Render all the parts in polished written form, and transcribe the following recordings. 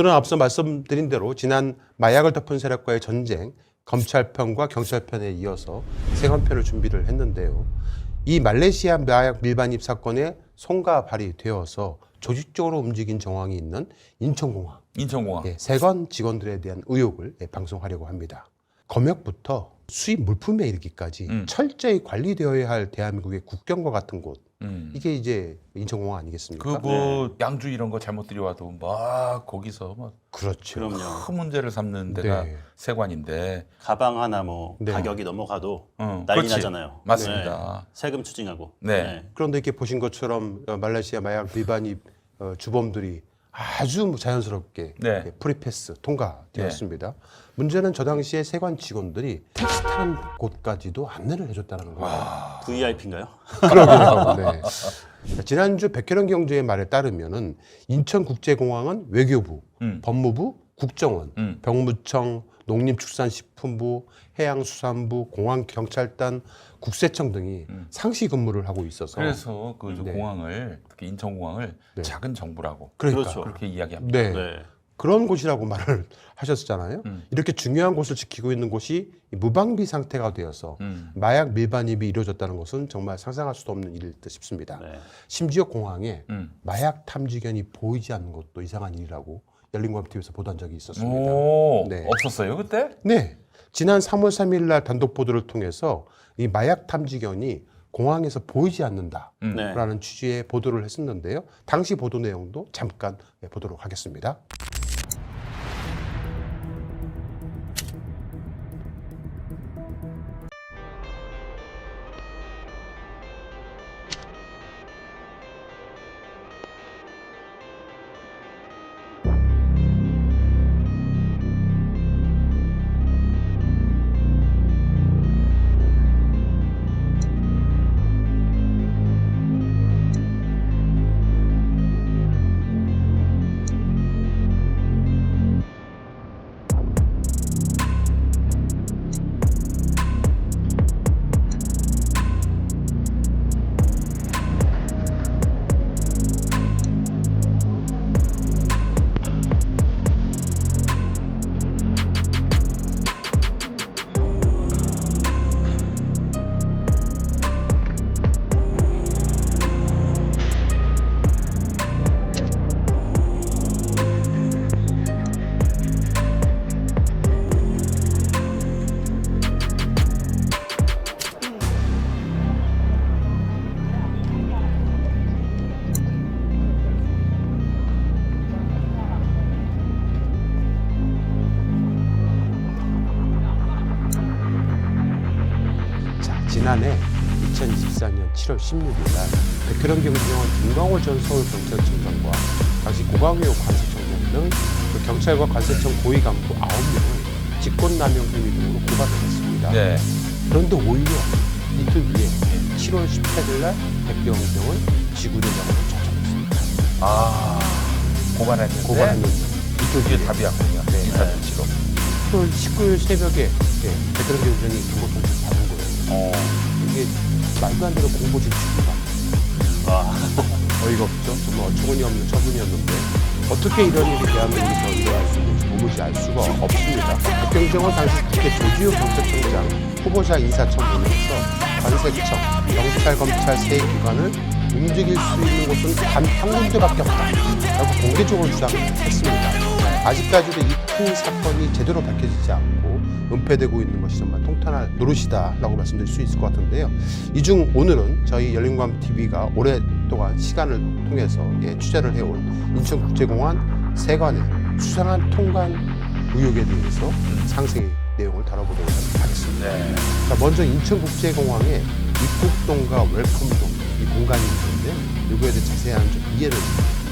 저는 앞서 말씀드린 대로 지난 마약을 덮은 세력과의 전쟁, 검찰편과 경찰편에 이어서 세 권편을 준비를 했는데요. 이 말레이시아 마약 밀반입 사건에 손과 발이 되어서 조직적으로 움직인 정황이 있는 인천공항. 인천공항. 세관 직원들에 대한 의혹을 방송하려고 합니다. 검역부터 수입 물품에 이르기까지 철저히 관리되어야 할 대한민국의 국경과 같은 곳. 이게 이제 인천공항 아니겠습니까? 그 양주 이런 거 잘못 들여와도 막 거기서 막 그렇죠. 그럼요. 큰 문제를 삼는 데가 네. 세관인데. 가방 하나 뭐 네. 가격이 넘어가도 난리 그렇지. 나잖아요. 맞습니다. 세금 추징하고. 네. 그런데 이렇게 보신 것처럼 말레이시아 마약 밀반입 주범들이 아주 자연스럽게 네. 프리패스 통과되었습니다. 문제는 저 당시에 세관 직원들이 택시 타는 곳까지도 안내를 해줬다는 거예요. VIP인가요? 그러게요. 네. 지난주 백혜련 경제의 말에 따르면은 인천국제공항은 외교부, 법무부, 국정원, 병무청, 농림축산식품부, 해양수산부, 공항경찰단, 국세청 등이 상시 근무를 하고 있어서 그래서 그 네. 공항을 특히 인천공항을 네. 작은 정부라고 그러니까 그렇죠. 그렇게 이야기합니다. 네. 네. 그런 곳이라고 말을 하셨잖아요. 이렇게 중요한 곳을 지키고 있는 곳이 무방비 상태가 되어서 마약 밀반입이 이루어졌다는 것은 정말 상상할 수도 없는 일일 듯 싶습니다. 네. 심지어 공항에 마약 탐지견이 보이지 않는 것도 이상한 일이라고 열린공감TV에서 보도한 적이 있었습니다. 오, 네. 없었어요 그때? 네. 지난 3월 3일 날 단독 보도를 통해서 이 마약 탐지견이 공항에서 보이지 않는다라는 네. 취지의 보도를 했었는데요. 당시 보도 내용도 잠깐 보도록 하겠습니다. 지난해 2024년 7월 16일 날 백혜련 경찰관 김광호 전 서울경찰청장과 당시 고강효 관세청장 등 그 경찰과 관세청 고위 간부 9명을 직권남용 혐의 등으로 고발을 했습니다. 네. 그런데 오히려 이틀 뒤에 7월 18일 날 백경정을 지구대장으로 처형했습니다. 아 고발했는데 고발했는데 이틀 뒤에 답이 왔군요. 네. 인사조치로. 7월 19일 새벽에 백혜련 경장이 경고통지를 받은 거예요. 이게 말도 안 되는 공보 질취가 어이가 없죠. 정말 어처구니 없는 처분이었는데 어떻게 이런 일이 대한민국에서 일어날 수 있는지 도무지 알 수가 없습니다. 백경정은 당시 국회 조지호 경찰청장 후보자 인사청문회에서 관세청, 경찰, 검찰 세 기관을 움직일 수 있는 곳은 단 한 군데밖에 없다라고 공개적으로 주장했습니다. 아직까지도 이 큰 사건이 제대로 밝혀지지 않고 은폐되고 있는 것이 정말 통탄할 노릇이다라고 말씀드릴 수 있을 것 같은데요. 이 중 오늘은 저희 열린공감TV가 오랫동안 시간을 통해서 취재를 해온 인천국제공항 세관의 수상한 통관 의혹에 대해서 상세히 내용을 다뤄보도록 하겠습니다. 네. 자, 먼저 인천국제공항에 입국동과 웰컴동 이 공간이 있는데 이거에 대해 자세한 좀 이해를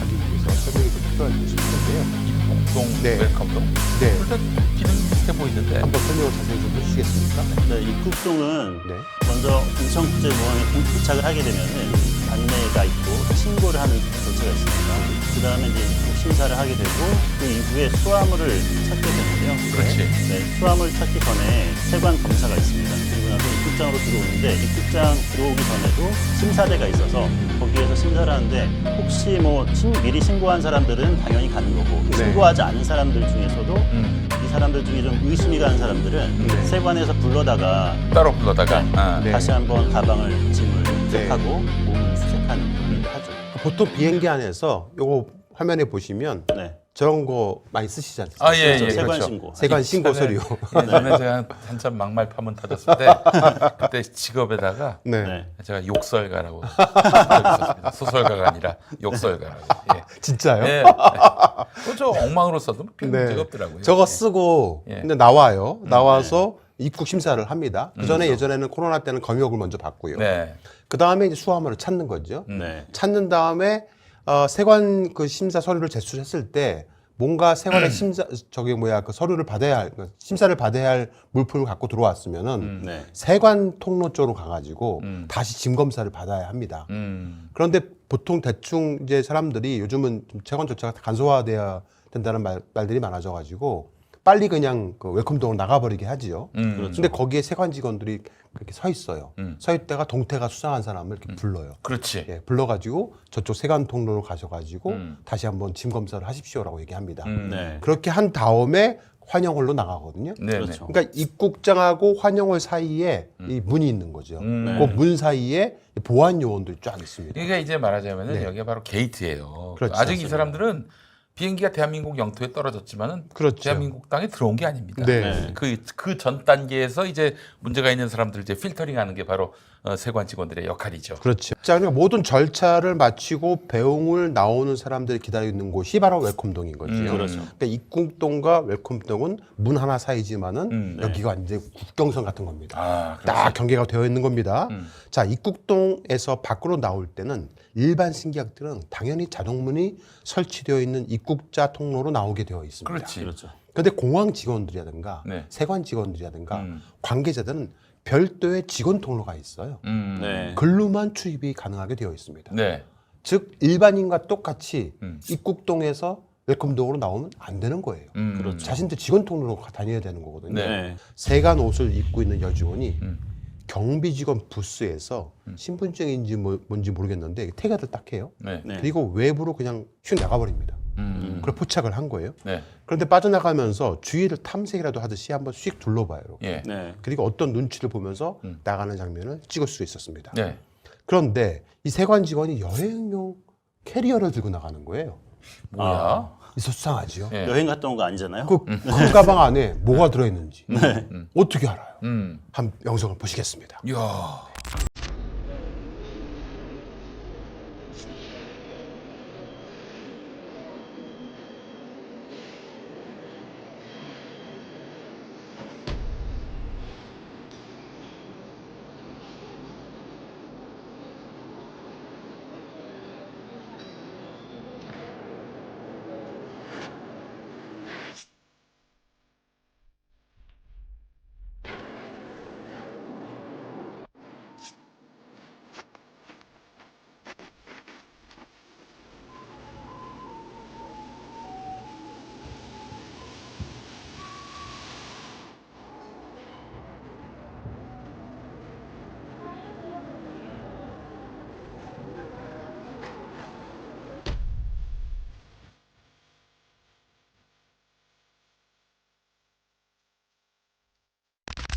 하기 위해서 설명이 좀 필요할 수 있을 텐데요. 입국동, 네. 웰컴동. 네, 일단 기능 비슷해 보이는데. 한번 설명을 자세히 좀 해주시겠습니까? 네, 입국동은 네. 먼저 인천국제공항에 도착을 하게 되면은 안내가 있고 신고를 하는 절차가 있습니다. 그 다음에 이제 입국 심사를 하게 되고 그 이후에 수화물을 찾게 되는데요. 그렇지. 네, 수화물 찾기 전에 세관 검사가 있습니다. 그리고 나서 입국 입국장으로 들어오는데 입국장 들어오기 전에도 심사대가 있어서 거기에서 심사를 하는데 혹시 뭐 미리 신고한 사람들은 당연히 가는 거고 네. 신고하지 않은 사람들 중에서도 이 사람들 중에 좀 의심이 가는 사람들은 네. 세관에서 불러다가 따로 불러다가 아. 네. 다시 한번 가방을 짐을 네. 체크하고 몸을 수색하는 일을 하죠. 보통 비행기 안에서 요거 화면에 보시면 네. 저런 거 많이 쓰시지 않습니까? 아, 예, 예. 세관 그렇죠. 신고. 세관 신고 서류. 예전에 제가 한참 막말 파문 터졌을 때 그때 직업에다가 네. 네. 제가 욕설가라고 있었습니다. 소설가가 아니라 욕설가라고. 예. 진짜요? 예. 그저 엉망으로 써도 별 네. 문제가 없더라고요. 저거 예. 쓰고 예. 근데 나와요. 나와서 입국 심사를 합니다. 그 전에 그렇죠. 예전에는 코로나 때는 검역을 먼저 받고요. 네. 그 다음에 이제 수화물을 찾는 거죠. 네. 찾는 다음에 세관 그 심사 서류를 제출했을 때 뭔가 세관의 심사 그 서류를 받아야 할 심사를 받아야 할 물품을 갖고 들어왔으면은 네. 세관 통로 쪽으로 가가지고 다시 짐 검사를 받아야 합니다. 그런데 보통 대충 이제 사람들이 요즘은 좀 세관 조차가 간소화돼야 된다는 말들이 많아져가지고 빨리 그냥 그 웰컴동으로 나가버리게 하지요. 그렇죠. 근데 거기에 세관 직원들이 그렇게 서 있어요. 서 있다가 동태가 수상한 사람을 이렇게 불러요. 그렇지. 예, 불러가지고 저쪽 세관 통로로 가셔가지고 다시 한번 짐 검사를 하십시오라고 얘기합니다. 네. 그렇게 한 다음에 환영홀로 나가거든요. 네. 그렇죠. 그러니까 입국장하고 환영홀 사이에 이 문이 있는 거죠. 그 문 사이에 보안 요원들이 쫙 있습니다. 그러니까 이제 말하자면은 네. 여기가 바로 게이트예요. 그렇죠. 아직 이 맞습니다. 사람들은 비행기가 대한민국 영토에 떨어졌지만은 그렇죠. 대한민국 땅에 들어온 게 아닙니다. 네. 그 전 단계에서 이제 문제가 있는 사람들 이제 필터링하는 게 바로 세관 직원들의 역할이죠. 그렇죠. 자, 그러니까 모든 절차를 마치고 배웅을 나오는 사람들이 기다리고 있는 곳이 바로 웰컴동인 거죠. 그렇죠. 그러니까 입국동과 웰컴동은 문 하나 사이지만은 여기가 이제 국경선 같은 겁니다. 아, 딱 경계가 되어 있는 겁니다. 자, 입국동에서 밖으로 나올 때는 일반 승객들은 당연히 자동문이 설치되어 있는 입국자 통로로 나오게 되어 있습니다. 그렇지. 그렇죠. 그런데 공항 직원들이라든가 네. 세관 직원들이라든가 관계자들은 별도의 직원 통로가 있어요. 네. 글로만 출입이 가능하게 되어 있습니다. 네. 즉 일반인과 똑같이 입국동에서 웰컴동으로 나오면 안 되는 거예요. 그렇죠. 자신들 직원 통로로 다녀야 되는 거거든요. 네. 세관 옷을 입고 있는 여직원이 경비 직원 부스에서 신분증인지 뭔지 모르겠는데 태그를 딱 해요. 네. 네. 그리고 외부로 그냥 휙 나가버립니다. 그걸 포착을 한 거예요. 네. 그런데 빠져나가면서 주위를 탐색이라도 하듯이 한번 휙 둘러봐요. 예. 네. 그리고 어떤 눈치를 보면서 나가는 장면을 찍을 수 있었습니다. 네. 그런데 이 세관 직원이 여행용 캐리어를 들고 나가는 거예요. 뭐야? 있어 수상하지요. 예. 여행 갔다 온 거 아니잖아요. 그 큰 가방 안에 뭐가 들어있는지 어떻게 알아요? 한 영상을 보시겠습니다. 이야.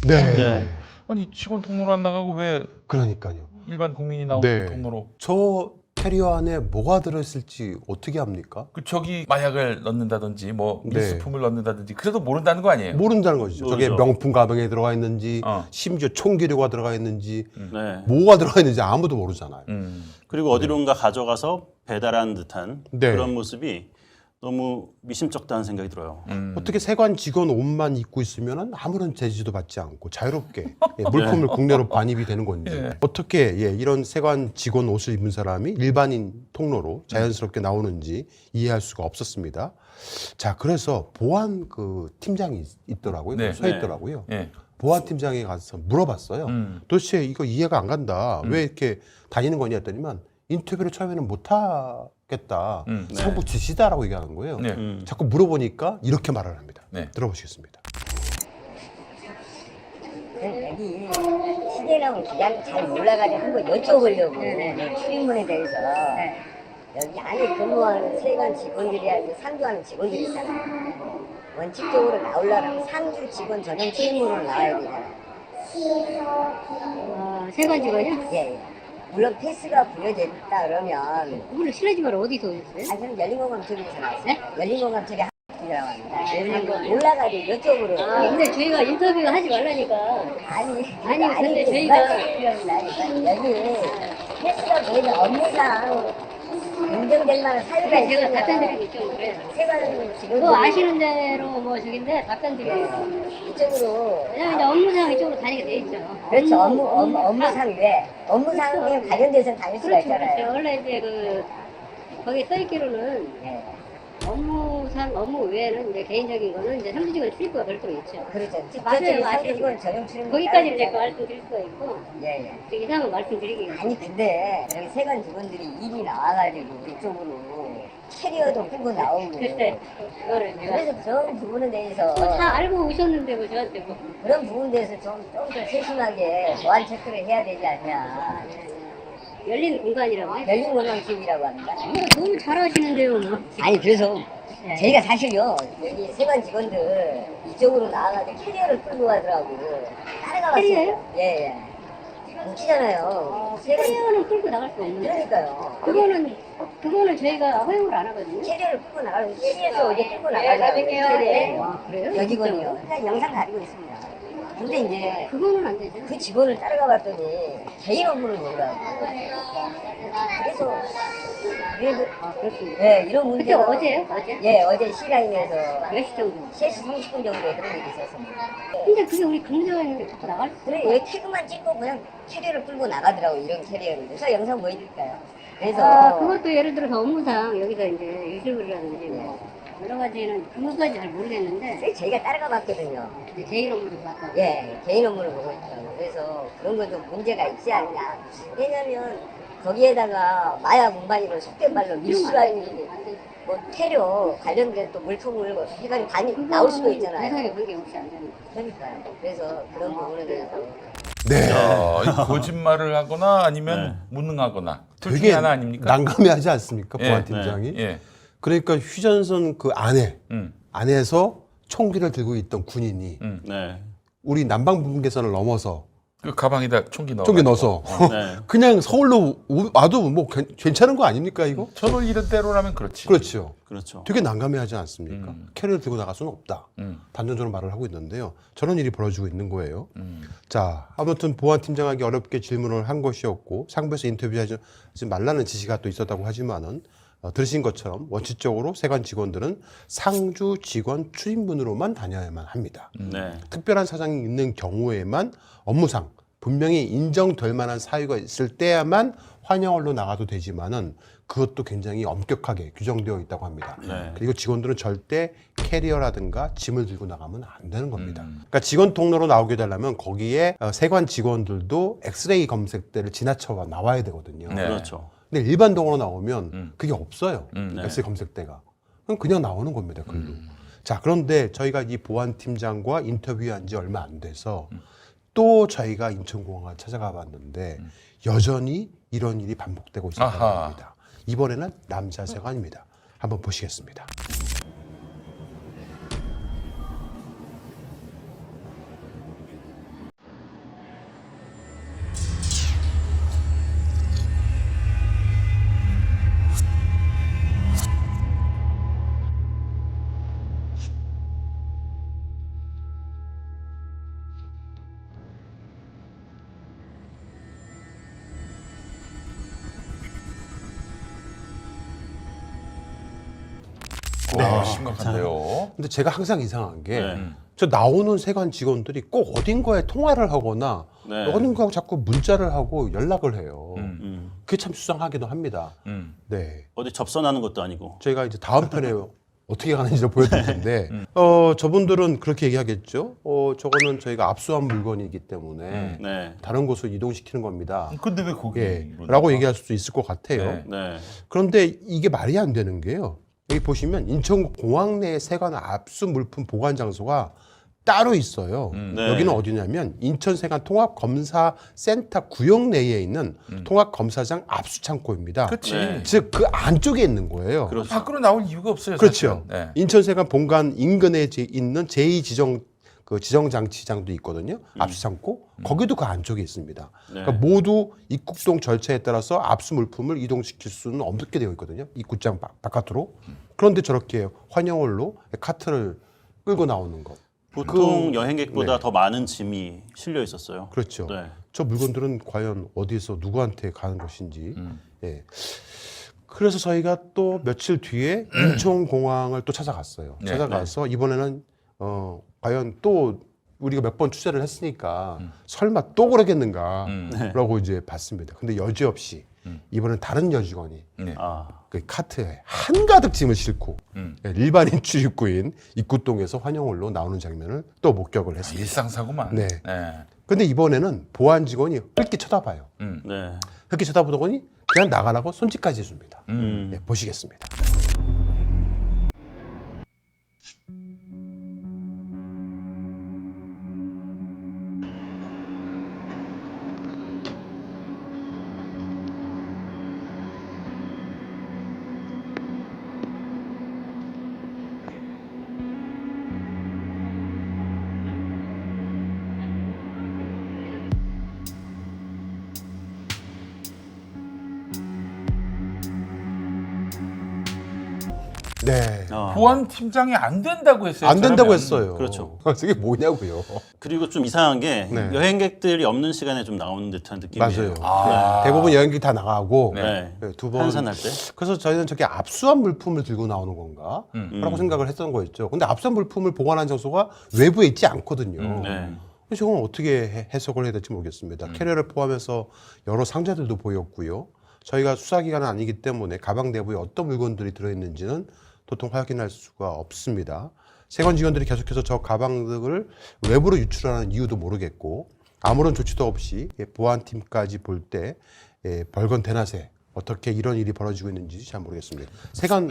네. 네. 아니 직원 통로로 안 나가고 왜 그러니까요. 일반 국민이 나오는 네. 통로로? 저 캐리어 안에 뭐가 들어있을지 어떻게 합니까? 그 저기 마약을 넣는다든지 뭐 네. 밀수품을 넣는다든지 그래도 모른다는 거 아니에요? 모른다는 거죠. 저게 모르죠. 명품 가방에 들어가 있는지 어. 심지어 총기류가 들어가 있는지 네. 뭐가 들어가 있는지 아무도 모르잖아요. 그리고 어디론가 가져가서 배달하는 듯한 네. 그런 모습이 너무 미심쩍다는 생각이 들어요. 어떻게 세관 직원 옷만 입고 있으면 아무런 제지도 받지 않고 자유롭게 물품을 국내로 반입이 되는 건지 예. 어떻게 이런 세관 직원 옷을 입은 사람이 일반인 통로로 자연스럽게 나오는지 이해할 수가 없었습니다. 자, 그래서 보안 그 팀장이 있더라고요. 네. 서 있더라고요. 예. 보안 팀장에 가서 물어봤어요. 도대체 이거 이해가 안 간다. 왜 이렇게 다니는 거냐 했더니만 인터뷰를 처음에는 못 하겠다. 상부 지시다라고 얘기하는 거예요. 네. 자꾸 물어보니까 이렇게 말을 합니다. 네. 들어보시겠습니다. 그 현재는 그냥 잘 몰라가지고 한번 여쭤보려고 출입문에 대해서 여기 안에 근무하는 세관 직원들이 아니고 상주하는 직원들이 있잖아요. 원칙적으로 나오려면 상주 직원 전용 출입문으로 나와야 되잖아요. 세관 직원이요? 예. 물론 패스가 부여됐다 그러면 오늘 실례지만 어디서 오셨어요? 저는 열린공감 쪽에서 나왔어요. 네? 열린공감 쪽에 학교라고 합니다. 열린공감 몰라가지고 이쪽으로. 근데 저희가 인터뷰 하지 말라니까. 근데 저희가 여기 패스가 보이는 업무상 인정될 만한 사유가 제가 있으면 답변 드리기 좀 그래요. 세관 직원 뭐 아시는 대로 뭐 저긴데 답변 드려요. 이쪽으로 왜냐면 이제 업무상 이쪽으로 다니게 돼 있죠. 그렇죠. 업무상 왜 업무상에 관련돼서 다닐 수가 그렇죠. 그렇죠. 있잖아요. 원래 이제 거기 써있기로는 네. 업무상 업무 외에는 이제 개인적인 거는 이제 상주직원 출입구가 별도로 있죠. 그렇죠. 맞아요, 직접적인 맞아요. 상주직원 전용 출입 거기까지 이제 말씀드릴 수가 있고 예예. 이상은 말씀드리기. 아니 근데 여기 세관 직원들이 일이 나와가지고 이쪽으로 캐리어도 끌고 나오고 글쎄 그거를 제가 그래서 그런 부분에 대해서 다 알고 오셨는데 뭐 저한테 뭐. 그런 부분에 대해서 좀 더 세심하게 보안 체크를 해야 되지 않냐. 열린 공간이라고 해요. 열린 공간집이라고 합니다. 너무 잘하시는데요, 뭐. 아니 그래서 네. 저희가 사실요 여기 세관 직원들 이쪽으로 나와가지고 캐리어를 끌고 가더라고. 따라가 봤어요. 캐리어요? 예예. 웃기잖아요. 캐리어는 끌고 나갈 수 없는데. 그러니까요. 그거는 저희가 허용을 안 하거든요. 캐리어를 끌고 나가고 캐리어에서 이제 끌고 네, 나가더라고요. 나중에요. 캐리어. 그래요? 여직원이요. 그러니까 영상 가지고 있습니다. 근데 이제 그거는 안 되죠. 그 직원을 따라가 봤더니 개인 업무를 보더라고. 그래서 그렇습니다. 예 이런 그때 문제가 어제요? 어제? 예 어제 시라인에서 몇 시 정도? 3시 30분 정도에 그런 일이 있었습니다. 근데 그게 우리 근무자는 나갈 수 그래 여기 태그만 찍고 그냥 캐리어를 끌고 나가더라고 이런 캐리어를. 그래서 영상 보여드릴까요? 그래서 그것도 예를 들어서 업무상 여기서 이제 유튜브라든지 뭐 여러 가지는 그것까지 잘 모르겠는데 저희가 따라가 봤거든요. 이제 개인 업무도 봤다. 예, 개인 업무를 보고 있더라고요. 그래서 그런 것도 문제가 있지 않냐. 왜냐면 거기에다가 마약 운반이로 속된 말로 밀수라니 뭐 테러 관련된 또 물품을 해가지고 나올 수도 있잖아요. 세상에 관계없이 안 되는 거. 그러니까요. 그래서 그런 부분에 대해서 네. 이 거짓말을 하거나 아니면 무능하거나 둘 중에 되게 하나 아닙니까? 난감해하지 않습니까? 예, 보안 팀장이. 예. 그러니까 휴전선 그 음. 안에서 총기를 들고 있던 군인이 네. 우리 남방 분계선을 넘어서 그 가방에다 총기 넣어. 총기 넣어서 네. 그냥 서울로 와도 뭐 괜찮은 거 아닙니까 이거? 저는 이런 대로라면 그렇지. 그렇죠. 그렇죠. 되게 난감해하지 않습니까? 캐리어를 들고 나갈 수는 없다. 단정적으로 말을 하고 있는데요. 저런 일이 벌어지고 있는 거예요. 자, 아무튼 보안팀장에게 어렵게 질문을 한 것이었고 상부에서 인터뷰하지 말라는 지시가 또 있었다고 하지만은 들으신 것처럼 원칙적으로 세관 직원들은 상주 직원 출입문으로만 다녀야만 합니다. 네. 특별한 사정이 있는 경우에만 업무상 분명히 인정될 만한 사유가 있을 때야만 환영홀로 나가도 되지만은 그것도 굉장히 엄격하게 규정되어 있다고 합니다. 네. 그리고 직원들은 절대 캐리어라든가 짐을 들고 나가면 안 되는 겁니다. 그러니까 직원 통로로 나오게 되려면 거기에 세관 직원들도 엑스레이 검색대를 지나쳐 나와야 되거든요. 네. 그렇죠. 근데 일반 동으로 나오면 그게 없어요. 네. 엑스레이 검색대가. 그냥 나오는 겁니다. 글로. 자, 그런데 저희가 이 보안팀장과 인터뷰한 지 얼마 안 돼서 또 저희가 인천공항을 찾아가 봤는데 여전히 이런 일이 반복되고 있었다고 아하. 합니다. 이번에는 남자 세관입니다. 한번 보시겠습니다. 와, 심각한데요. 근데 제가 항상 이상한 게 네. 저 나오는 세관 직원들이 꼭 어딘가에 통화를 하거나 네. 어딘가 자꾸 문자를 하고 연락을 해요. 음. 그게 참 수상하기도 합니다. 네. 어디 접선하는 것도 아니고. 저희가 이제 다음 편에 어떻게 가는지를 보여드릴 텐데, 저분들은 그렇게 얘기하겠죠. 저거는 저희가 압수한 물건이기 때문에 네. 다른 곳으로 이동시키는 겁니다. 근데 왜 거기? 예, 라고 얘기할 수도 있을 것 같아요. 네. 네. 그런데 이게 말이 안 되는 게요. 여기 보시면 인천공항 내 세관 압수 물품 보관 장소가 따로 있어요. 네. 여기는 어디냐면 인천세관 통합검사센터 구역 내에 있는 통합검사장 압수창고입니다. 그렇지. 네. 즉 그 안쪽에 있는 거예요. 그렇죠. 밖으로 나올 이유가 없어요. 그렇죠. 사실은. 네. 인천세관 본관 인근에 있는 제2지정 그 지정장치장도 있거든요. 압수창고 거기도 그 안쪽에 있습니다. 네. 그러니까 모두 입국동 절차에 따라서 압수 물품을 이동시킬 수는 없게 되어 있거든요. 입구장 바깥으로. 그런데 저렇게 환영홀로 카트를 끌고 나오는 것. 보통 여행객보다 네. 더 많은 짐이 실려 있었어요. 그렇죠. 네. 저 물건들은 과연 어디서 누구한테 가는 것인지. 예. 그래서 저희가 또 며칠 뒤에 인천공항을 또 찾아갔어요. 네, 찾아가서 이번에는 과연 또 우리가 몇 번 취재를 했으니까 설마 또 그러겠는가라고 이제 봤습니다. 근데 여지없이 이번엔 다른 여직원이 네. 아, 그 카트에 한가득 짐을 싣고 예, 일반인 출입구인 입구동에서 환영홀로 나오는 장면을 또 목격을 했습니다. 일상사고만. 네. 네. 근데 이번에는 보안 직원이 흘게 쳐다봐요. 네. 흘게 쳐다보더니 그냥 나가라고 손짓까지 해줍니다. 네, 보시겠습니다. 네. 보안 팀장이 안 된다고 했어요. 안 된다고 저라면. 했어요. 그렇죠. 이게 뭐냐고요. 그리고 좀 이상한 게 네. 여행객들이 없는 시간에 좀 나오는 듯한 느낌이에요. 맞아요. 대부분 여행객 다 나가고 네. 네, 두 번. 한산할 때. 그래서 저희는 저게 압수한 물품을 들고 나오는 건가? 라고 생각을 했던 거였죠. 근데 압수한 물품을 보관한 장소가 외부에 있지 않거든요. 네. 그래서 이건 어떻게 해석을 해야 될지 모르겠습니다. 캐리어를 포함해서 여러 상자들도 보였고요. 저희가 수사기관은 아니기 때문에 가방 내부에 어떤 물건들이 들어있는지는 도통 확인할 수가 없습니다. 세관 직원들이 계속해서 저 가방들을 외부로 유출하는 이유도 모르겠고 아무런 조치도 없이 보안팀까지 볼 때 벌건 대낮에 어떻게 이런 일이 벌어지고 있는지 잘 모르겠습니다. 세관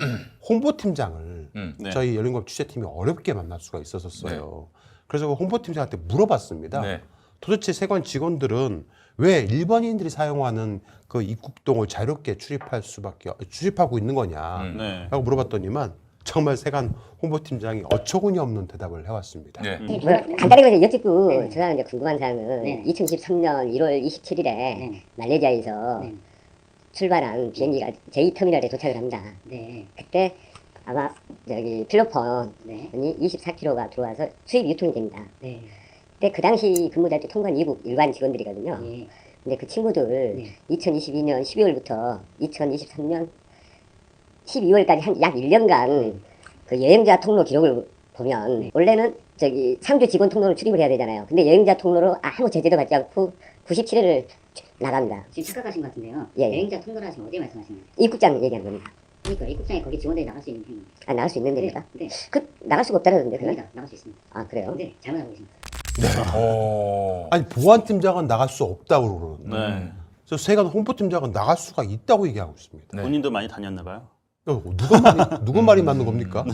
홍보팀장을 네. 저희 열린공업 취재팀이 어렵게 만날 수가 있었어요. 그래서 그 홍보팀장한테 물어봤습니다. 네. 도대체 세관 직원들은 왜 일반인들이 사용하는 그 입국동을 자유롭게 출입하고 있는 거냐? 네. 라고 물어봤더니만 정말 세관 홍보팀장이 어처구니 없는 대답을 해왔습니다. 네. 뭐 간단하게 이제 여쭙고 제가 이제 궁금한 사항은 네. 2023년 1월 27일에 네. 말레이시아에서 네. 출발한 비행기가 제2터미널에 도착을 합니다. 네. 그때 아마 저기 필로폰이 네. 24kg가 들어와서 수입 유통이 됩니다. 네. 근데 그 당시 근무자 때 통관 미국 일반 직원들이거든요. 예. 근데 그 친구들 네. 2022년 12월부터 2023년 12월까지 한 약 1년간 그 여행자 통로 기록을 보면 네. 원래는 저기 상주 직원 통로로 출입을 해야 되잖아요. 근데 여행자 통로로 아무 제재도 받지 않고 97회를 나갑니다. 지금 착각하신 것 같은데요. 예, 예. 여행자 통로라 하시면 어디 말씀하시는 거예요? 입국장 얘기한 겁니다. 그러니까 입국장에 거기 직원들이 나갈 수 있는 편입니다. 아, 나갈 수 있는 데입니다. 네. 그 나갈 수가 없다는데 그냥? 됩니다. 나갈 수 있습니다. 아, 그래요? 근데 잘못하고 계십니다. 오. 아니 보안팀장은 나갈 수 없다고 그러는데 네. 그래서 세관 홍보팀장은 나갈 수가 있다고 얘기하고 있습니다. 네. 본인도 많이 다녔나 봐요. 누가 말이 맞는 겁니까?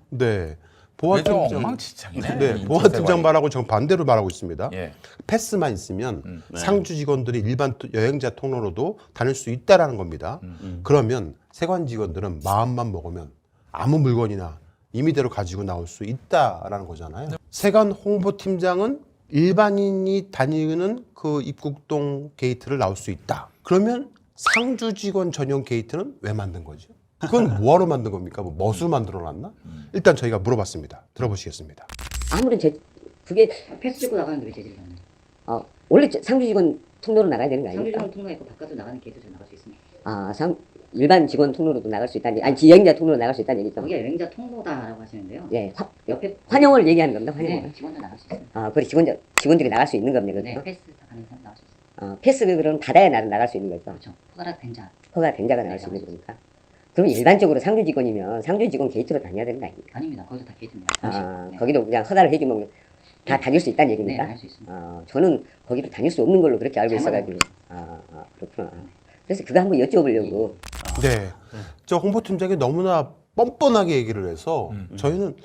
네. 왜좀 보안팀장 엉망진창이네. 네, 보안팀장 말하고 정 반대로 말하고 있습니다. 예. 패스만 있으면 네. 상주 직원들이 일반 여행자 통로로도 다닐 수 있다라는 겁니다. 그러면 세관 직원들은 마음만 먹으면 아무 물건이나 임의대로 가지고 나올 수 있다라는 거잖아요. 세관 홍보팀장은 일반인이 다니는 그 입국동 게이트를 나올 수 있다. 그러면 상주 직원 전용 게이트는 왜 만든 거죠? 그건 뭐하러 만든 겁니까? 뭐 멋을 만들어놨나? 일단 저희가 물어봤습니다. 들어보시겠습니다. 아무런 그게 패스 찍고 나가는데 왜 제재를 하는 원래 상주 직원 통로로 나가야 되는 거 상주 아닙니까? 직원 통로에 있고 바깥으로 나가는 게이트로 나갈 수 있습니다. 아, 일반 직원 통로로도 나갈 수 있다는 아니 여행자 통로로 나갈 수 있다는 얘기죠. 거기가 여행자 통로다라고 하시는데요. 예, 옆에 환영을 얘기하는 겁니다. 환영을. 네, 직원들 나갈 수 있습니다. 아, 그래 직원들이 나갈 수 있는 겁니다. 네, 그렇죠? 패스 다 가는 사람 나갈 수 있습니다. 패스를 그럼 받아야 나갈 수 있는 거죠. 그렇죠. 허가가 된 자. 허가 된 자가 나갈 수 있는 거니까. 그럼 일반적으로 상주 직원이면 상주 직원 게이트로 다녀야 되는 거 아닙니까? 아닙니다. 거기서 다 게이트입니다. 아, 네. 거기도 그냥 허가를 해주면 다 다닐 수 있다는 네, 얘기입니까? 할 수 있습니다. 저는 거기도 다닐 수 없는 걸로 그렇게 알고 잘못 있어가지고. 그렇구나. 그래서 그거 한번 여쭤보려고. 네. 저 홍보팀장이 너무나 뻔뻔하게 얘기를 해서 저희는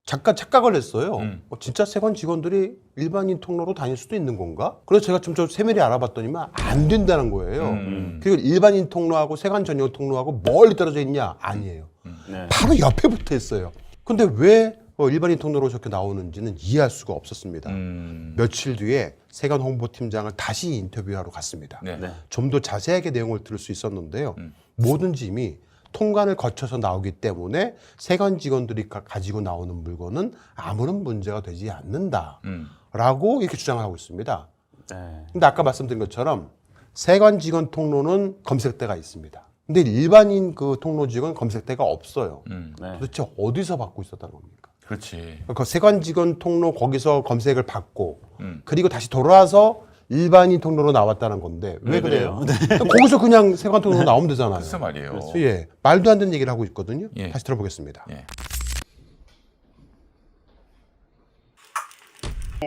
잠깐 착각을 했어요. 진짜 세관 직원들이 일반인 통로로 다닐 수도 있는 건가? 그래서 제가 좀 세밀히 알아봤더니만 안 된다는 거예요. 그리고 일반인 통로하고 세관 전용 통로하고 멀리 떨어져 있냐? 아니에요. 네. 바로 옆에 붙어 있어요. 근데 왜 일반인 통로로 저렇게 나오는지는 이해할 수가 없었습니다. 며칠 뒤에 세관 홍보팀장을 다시 인터뷰하러 갔습니다. 네. 네. 좀 더 자세하게 내용을 들을 수 있었는데요. 모든 짐이 통관을 거쳐서 나오기 때문에 세관 직원들이 가지고 나오는 물건은 아무런 문제가 되지 않는다라고 이렇게 주장을 하고 있습니다. 네. 근데 아까 말씀드린 것처럼 세관 직원 통로는 검색대가 있습니다. 근데 일반인 그 통로 직원 검색대가 없어요. 네. 도대체 어디서 받고 있었다는 겁니까? 그렇지. 그 세관 직원 통로 거기서 검색을 받고 그리고 다시 돌아와서 일반인 통로로 나왔다는 건데 왜 그래요? 거기서 그냥 세관 통로로 나오면 되잖아요. 글쎄 말이에요. 예, 말도 안 되는 얘기를 하고 있거든요. 예. 다시 들어보겠습니다. 예.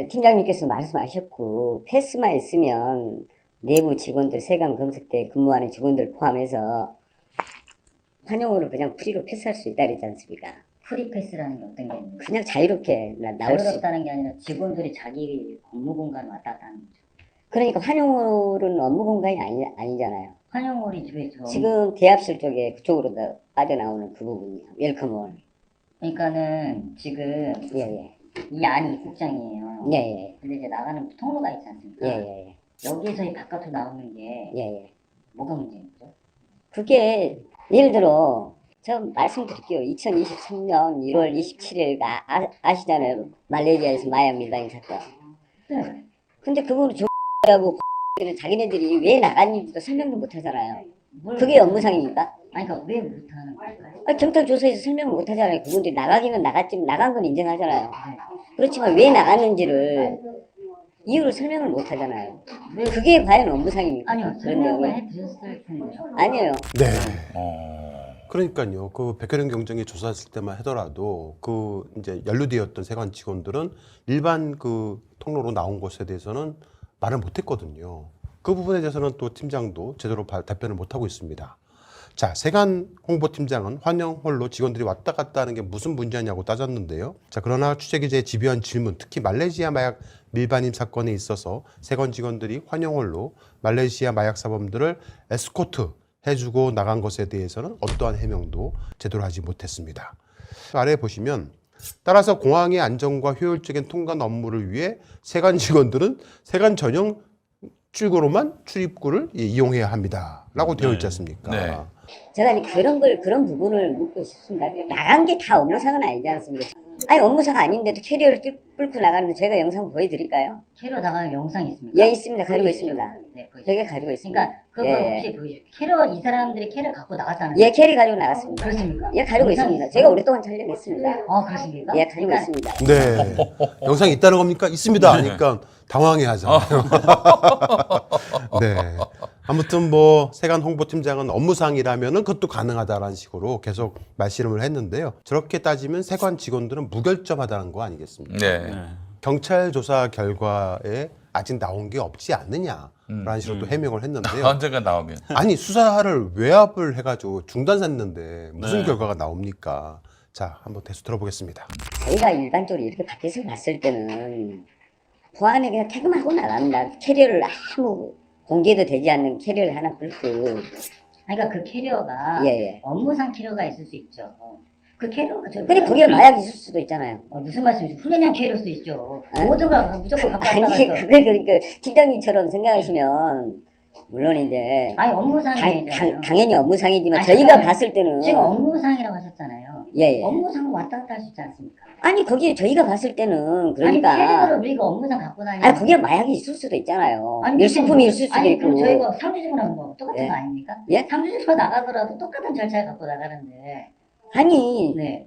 팀장님께서 말씀하셨고 패스만 있으면 내부 직원들 세관 검색대 근무하는 직원들 포함해서 환영으로 그냥 프리로 패스할 수 있다 그랬지 않습니까? 프리패스라는 게 어떤 게 있는 거예요? 그냥 자유롭게 나올 수 있다. 자유롭다는 게 아니라 직원들이 자기 업무 공간 왔다 갔다 하는 거죠. 그러니까 환영홀은 업무 공간이 아니잖아요. 환영홀이 주에서 지금 대합실 쪽에 그쪽으로 빠져나오는 그 부분이요. 웰컴홀. 그러니까는 지금 예예. 이 안이 입국장이에요. 예예. 근데 이제 나가는 통로가 있지 않습니까? 예예. 여기에서 이 바깥으로 나오는 게 예예. 뭐가 문제인 거죠? 그게 예를 들어 저 말씀드릴게요. 2023년 1월 27일 아시잖아요. 말레이시아에서 마약 밀반입 사건. 네. 근데 그거는 조라고 자기네들이 왜 나갔는지도 설명도 못 하잖아요. 뭘 그게 업무상입니까? 아니 그러니까 왜 못하는 걸까요? 경찰 조사에서 설명을 못 하잖아요. 그분들이 나가기는 나갔지만 나간 건 인정하잖아요. 그렇지만 왜 나갔는지를 이유를 설명을 못 하잖아요. 그게 과연 업무상입니까? 아니요 그런 설명을 내용이? 해드렸을 텐데요. 아니에요. 네. 어. 그러니까요. 그 백혈연 경쟁이 조사했을 때만 하더라도 그 이제 연루되었던 세관 직원들은 일반 그 통로로 나온 것에 대해서는 말을 못했거든요. 그 부분에 대해서는 또 팀장도 제대로 답변을 못하고 있습니다. 자, 세관 홍보팀장은 환영홀로 직원들이 왔다 갔다 하는 게 무슨 문제냐고 따졌는데요. 자, 그러나 취재기자의 집요한 질문, 특히 말레이시아 마약 밀반입 사건에 있어서 세관 직원들이 환영홀로 말레이시아 마약 사범들을 에스코트 해주고 나간 것에 대해서는 어떠한 해명도 제대로 하지 못했습니다. 아래 보시면 따라서 공항의 안전과 효율적인 통관 업무를 위해 세관 직원들은 세관 전용 출구로만 출입구를 이용해야 합니다. 라고 되어 있지 않습니까? 네. 제가 이제 그런 부분을 묻고 싶습니다. 나간 게 다 업무상은 아니지 않습니까? 아니, 업무상 아닌데도 캐리어를 뚫고 나가는데 저희가 영상 보여드릴까요? 캐리어 나가는 영상이 있습니까? 예, 있습니다. 가지고 있습니다. 네, 보여주세요. 저희가 가지고 있습니다. 그러니까 그거 예. 혹시 보여주세요. 캐리어 이 사람들이 캐리어 갖고 나갔다는 예, 캐리 가지고 나갔습니다. 그렇습니까? 예, 가지고 있습니다. 제가 오랫동안 촬영했습니다. 그렇습니까? 예, 가지고 그러니까 있습니다. 네. 영상이 있다는 겁니까? 있습니다. 하니까 당황해 하잖아요. 네. 아무튼 뭐 세관 홍보팀장은 업무상이라면은 그것도 가능하다라는 식으로 계속 말씨름을 했는데요. 저렇게 따지면 세관 직원들은 무결점하다는 거 아니겠습니까? 네. 경찰 조사 결과에 아직 나온 게 없지 않느냐라는 식으로 또 해명을 했는데요. 언젠가 나오면. 아니 수사를 외압을 해가지고 중단했는데 무슨 네. 결과가 나옵니까? 자, 한번 대수 들어보겠습니다. 저희가 일반적으로 이렇게 밖에서 봤을 때는 보안에 그냥 퇴근하고 나갑니다. 캐리어를 아무 공개도 되지 않는 캐리어를 하나 끌고. 그러니까 그 캐리어가 예. 업무상 캐리어가 있을 수 있죠. 그 캐리어가 근데 그게 마약이 있을 수도 있잖아요. 무슨 말씀이세요? 훈련량 캐리어일 수 있죠. 아. 모든 걸 무조건 갖고 아니, 왔다가 해서. 그걸 그러니까 팀장님처럼 생각하시면 물론 이제 아니 업무상이잖아요. 당연히 업무상이지만 아니, 저희가 잠깐만요. 봤을 때는 지금 업무상이라고 하셨잖아요. 예. 업무상 왔다 갔다 할 수 있지 않습니까? 아니 거기 저희가 봤을 때는 그러니까 아니 캐리어를 우리가 업무상 갖고 다니는 아니 거기에 마약이 있을 수도 있잖아요. 밀수품이 있을 수도 아니 있고. 그럼 저희가 상주직으로 하는 거 똑같은 예. 거 아닙니까? 예? 상주직으로 나가더라도 똑같은 절차를 갖고 나가는데 아니 네.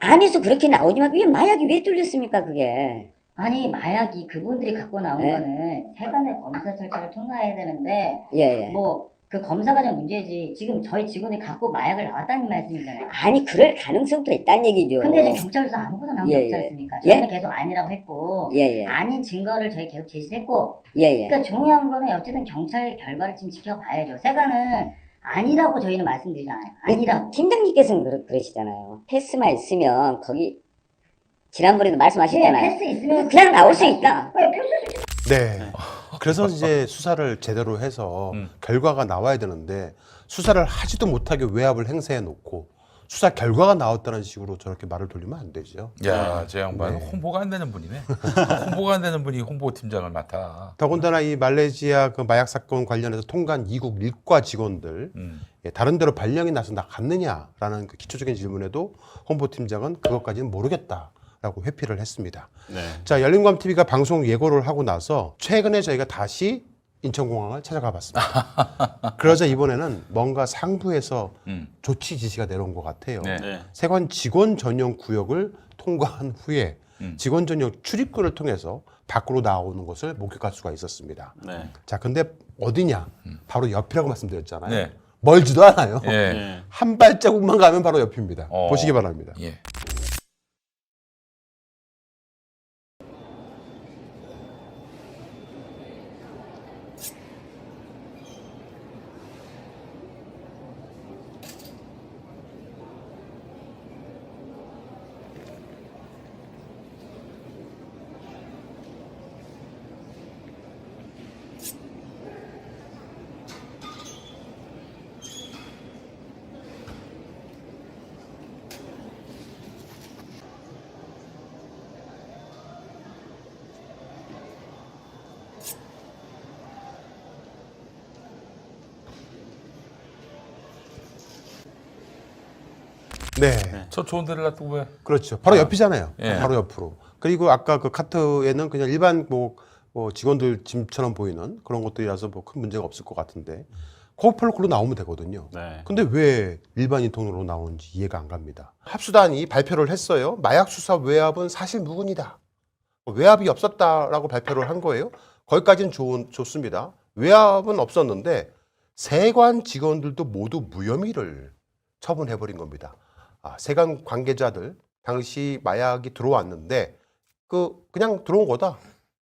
안에서 그렇게 나오지만 그게 마약이 왜 뚫렸습니까 그게? 아니 마약이 그분들이 갖고 나온 예. 거는 세관의 검사 절차를 통과해야 되는데 예. 뭐 그 검사 과정 문제지 지금 저희 직원이 갖고 마약을 나왔다는 말씀이잖아요. 아니 그럴 가능성도 있다는 얘기죠. 근데 지금 경찰서 아무것도 나온 게 예, 없지 예. 않습니까? 예? 저희는 계속 아니라고 했고 예. 아닌 증거를 저희 계속 제시했고 예. 그러니까 중요한 거는 어쨌든 경찰 결과를 지금 지켜봐야죠. 세관은 아니라고 저희는 말씀드리잖아요. 아니라고. 팀장님께서는 그러시잖아요. 패스만 있으면 거기 지난번에도 말씀하셨잖아요. 네, 패스 있으면 그냥 나올 수 있다. 네. 그래서 이제 수사를 제대로 해서 결과가 나와야 되는데 수사를 하지도 못하게 외압을 행사해 놓고 수사 결과가 나왔다는 식으로 저렇게 말을 돌리면 안 되죠. 야, 저 양반 네. 홍보가 안 되는 분이네. 홍보가 안 되는 분이 홍보팀장을 맡아. 더군다나 이 말레이시아 그 마약 사건 관련해서 통과한 이국 일과 직원들 예, 다른 데로 발령이 나서 나갔느냐라는 그 기초적인 질문에도 홍보팀장은 그것까지는 모르겠다라고 회피를 했습니다. 네. 자, 열린검TV가 방송 예고를 하고 나서 최근에 저희가 다시 인천공항을 찾아가 봤습니다. 그러자 이번에는 뭔가 상부에서 조치 지시가 내려온 것 같아요. 네. 네. 세관 직원 전용 구역을 통과한 후에 직원 전용 출입구를 통해서 밖으로 나오는 것을 목격할 수가 있었습니다. 네. 자, 근데 어디냐? 바로 옆이라고 말씀드렸잖아요. 네. 멀지도 않아요. 예. 네. 한 발자국만 가면 바로 옆입니다. 보시기 바랍니다. 예. 네. 저 좋은 데를 놔두고 왜? 그렇죠. 바로 옆이잖아요. 예. 바로 옆으로. 그리고 아까 그 카트에는 그냥 일반 뭐 직원들 짐처럼 보이는 그런 것들이라서 뭐 큰 문제가 없을 것 같은데 거꾸로 글로 나오면 되거든요. 네. 근데 왜 일반인 통로로 나오는지 이해가 안 갑니다. 합수단이 발표를 했어요. 마약 수사 외압은 사실 무근이다. 외압이 없었다라고 발표를 한 거예요. 거기까지는 좋습니다. 외압은 없었는데 세관 직원들도 모두 무혐의를 처분해버린 겁니다. 세관 관계자들 당시 마약이 들어왔는데 그냥 들어온 거다.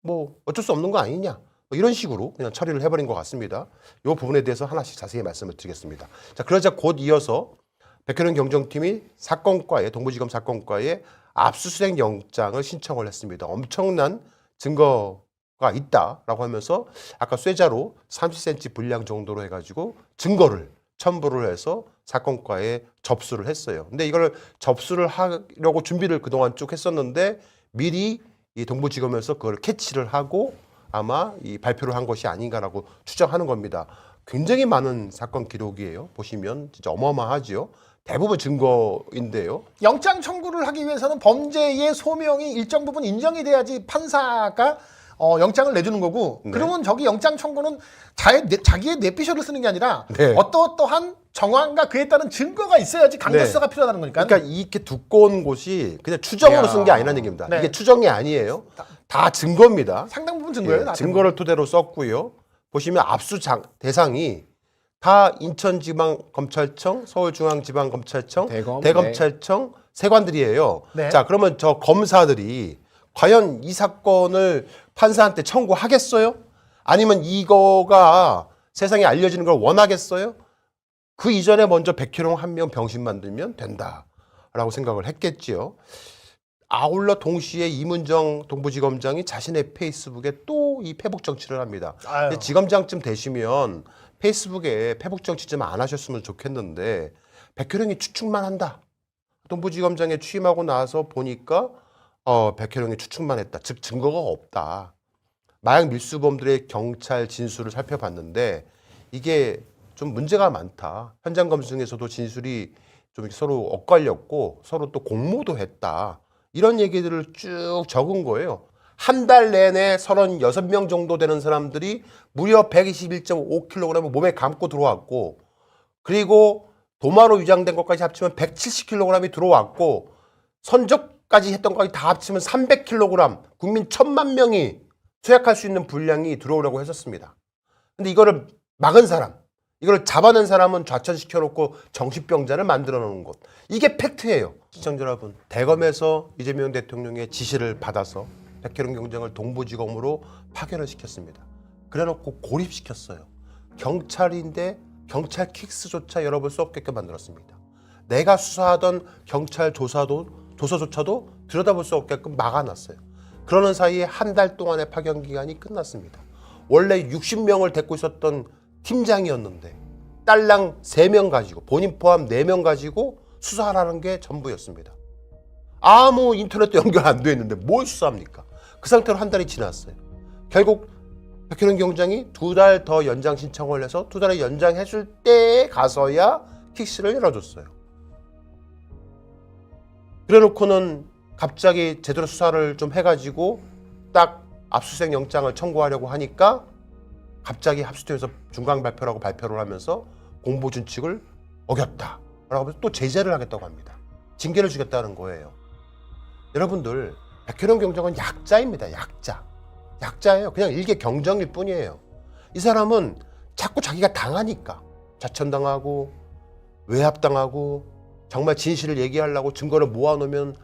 뭐 어쩔 수 없는 거 아니냐. 뭐 이런 식으로 그냥 처리를 해버린 것 같습니다. 이 부분에 대해서 하나씩 자세히 말씀을 드리겠습니다. 자, 그러자 곧 이어서 백현영 경정팀이 동부지검 사건과에 압수수색 영장을 신청을 했습니다. 엄청난 증거가 있다라고 하면서 아까 쇠자로 30cm 분량 정도로 해가지고 증거를 첨부를 해서 사건과에 접수를 했어요. 근데 이걸 접수를 하려고 준비를 그동안 쭉 했었는데 미리 이 동부지검에서 그걸 캐치를 하고 아마 이 발표를 한 것이 아닌가라고 추정하는 겁니다. 굉장히 많은 사건 기록이에요. 보시면 진짜 어마어마하지요. 대부분 증거인데요. 영장 청구를 하기 위해서는 범죄의 소명이 일정 부분 인정이 돼야지 판사가 영장을 내주는 거고 네. 그러면 저기 영장 청구는 자기의 뇌피셜을 쓰는 게 아니라 네. 어떠한 정황과 그에 따른 증거가 있어야지 강제수사가 필요하다는 거니까. 그러니까 이렇게 두꺼운 곳이 그냥 추정으로 이야. 쓴 게 아니라는 얘기입니다. 네. 이게 추정이 아니에요. 다 증거입니다. 상당 부분 증거예요. 예, 다 증거를 토대로 썼고요. 보시면 압수 대상이 다 인천지방검찰청, 서울중앙지방검찰청, 대검, 대검찰청 세관들이에요. 네. 자, 그러면 저 검사들이 과연 이 사건을 판사한테 청구하겠어요? 아니면 이거가 세상에 알려지는 걸 원하겠어요? 그 이전에 먼저 백희룡 한 명 병신 만들면 된다라고 생각을 했겠지요. 아울러 동시에 이문정 동부지검장이 자신의 페이스북에 또 이 페북 정치를 합니다. 아유. 근데 지검장쯤 되시면 페이스북에 페북 정치 좀 안 하셨으면 좋겠는데 백혜령이 추측만 한다. 동부지검장에 취임하고 나서 보니까 백혜령이 추측만 했다. 즉 증거가 없다. 마약 밀수범들의 경찰 진술을 살펴봤는데 이게 좀 문제가 많다. 현장 검증에서도 진술이 좀 서로 엇갈렸고 서로 또 공모도 했다. 이런 얘기들을 쭉 적은 거예요. 한 달 내내 36명 정도 되는 사람들이 무려 121.5kg을 몸에 감고 들어왔고 그리고 도마로 위장된 것까지 합치면 170kg이 들어왔고 선적까지 했던 것까지 다 합치면 300kg 국민 1,000만 명이 투약할 수 있는 분량이 들어오려고 했었습니다. 근데 이거를 막은 사람, 이걸 잡아낸 사람은 좌천시켜놓고 정신병자를 만들어 놓은 것. 이게 팩트예요. 시청자 여러분, 대검에서 이재명 대통령의 지시를 받아서 백혜룡 경장을 동부지검으로 파견을 시켰습니다. 그래놓고 고립시켰어요. 경찰인데 경찰 킥스조차 열어볼 수 없게끔 만들었습니다. 내가 수사하던 경찰 조사조차도 들여다볼 수 없게끔 막아놨어요. 그러는 사이에 한 달 동안의 파견 기간이 끝났습니다. 원래 60명을 데리고 있었던 팀장이었는데 딸랑 3명 가지고 본인 포함 4명 가지고 수사하라는 게 전부였습니다. 아무 인터넷도 연결 안 돼 있는데 뭘 수사합니까? 그 상태로 한 달이 지났어요. 결국 백현웅 경장이 2달 더 연장 신청을 해서 2달을 연장해줄 때에 가서야 킥스를 열어줬어요. 그래놓고는 갑자기 제대로 수사를 좀 해가지고 딱 압수수색 영장을 청구하려고 하니까 갑자기 합수처에서 중간 발표라고 발표를 하면서 공보준칙을 어겼다 라고 하면서 또 제재를 하겠다고 합니다. 징계를 주겠다는 거예요. 여러분들, 백현웅 경정은 약자입니다. 약자예요. 그냥 일개 경정일 뿐이에요. 이 사람은 자꾸 자기가 당하니까 자천당하고 외압당하고 정말 진실을 얘기하려고 증거를 모아놓으면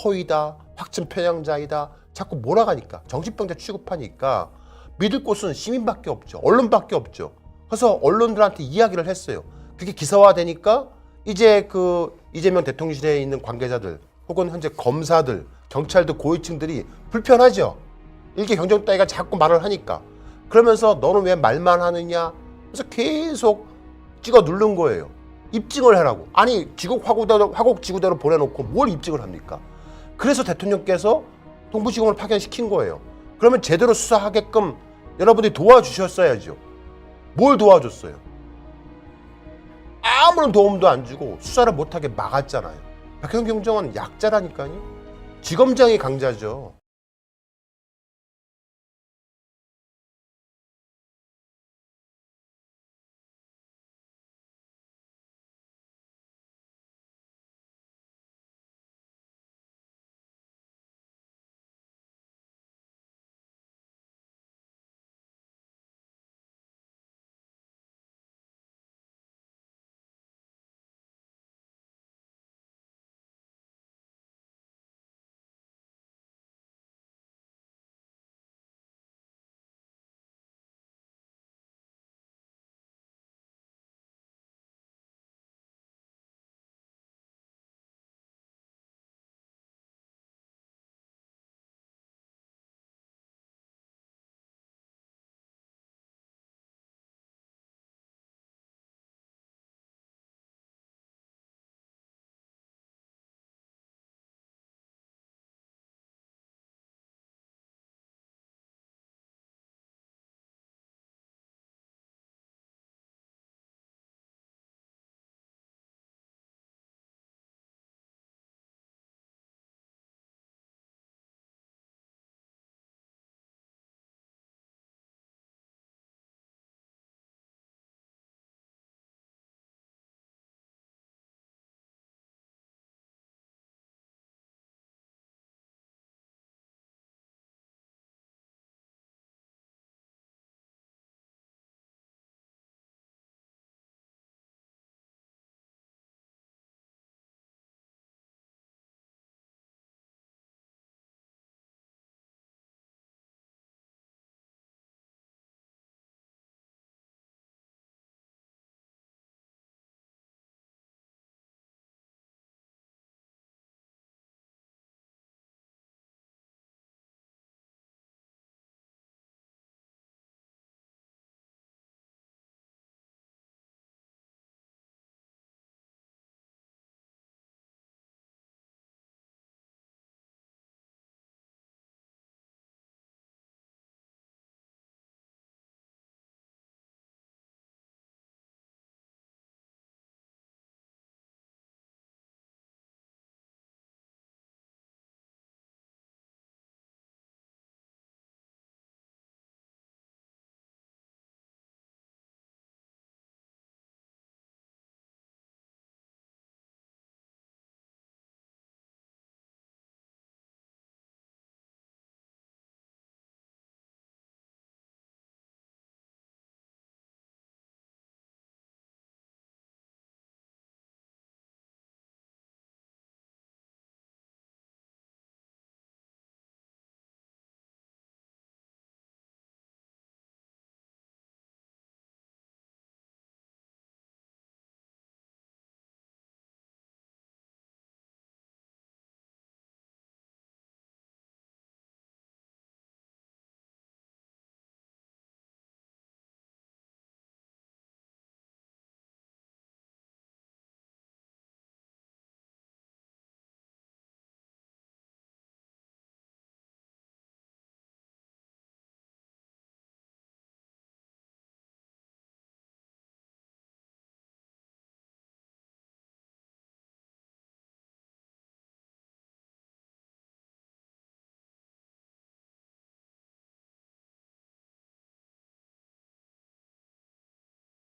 허위다, 확증 편향자이다 자꾸 몰아가니까 정신병자 취급하니까 믿을 곳은 시민밖에 없죠. 언론밖에 없죠. 그래서 언론들한테 이야기를 했어요. 그게 기사화되니까 이제 그 이재명 대통령실에 있는 관계자들 혹은 현재 검사들, 경찰들, 고위층들이 불편하죠. 일개 경정 따위가 자꾸 말을 하니까. 그러면서 너는 왜 말만 하느냐? 그래서 계속 찍어 누른 거예요. 입증을 해라고. 아니 지국 화곡지구대로 보내놓고 뭘 입증을 합니까? 그래서 대통령께서 동부지검을 파견시킨 거예요. 그러면 제대로 수사하게끔 여러분들이 도와주셨어야죠. 뭘 도와줬어요? 아무런 도움도 안 주고 수사를 못하게 막았잖아요. 백현웅 경정은 약자라니까요. 지검장이 강자죠.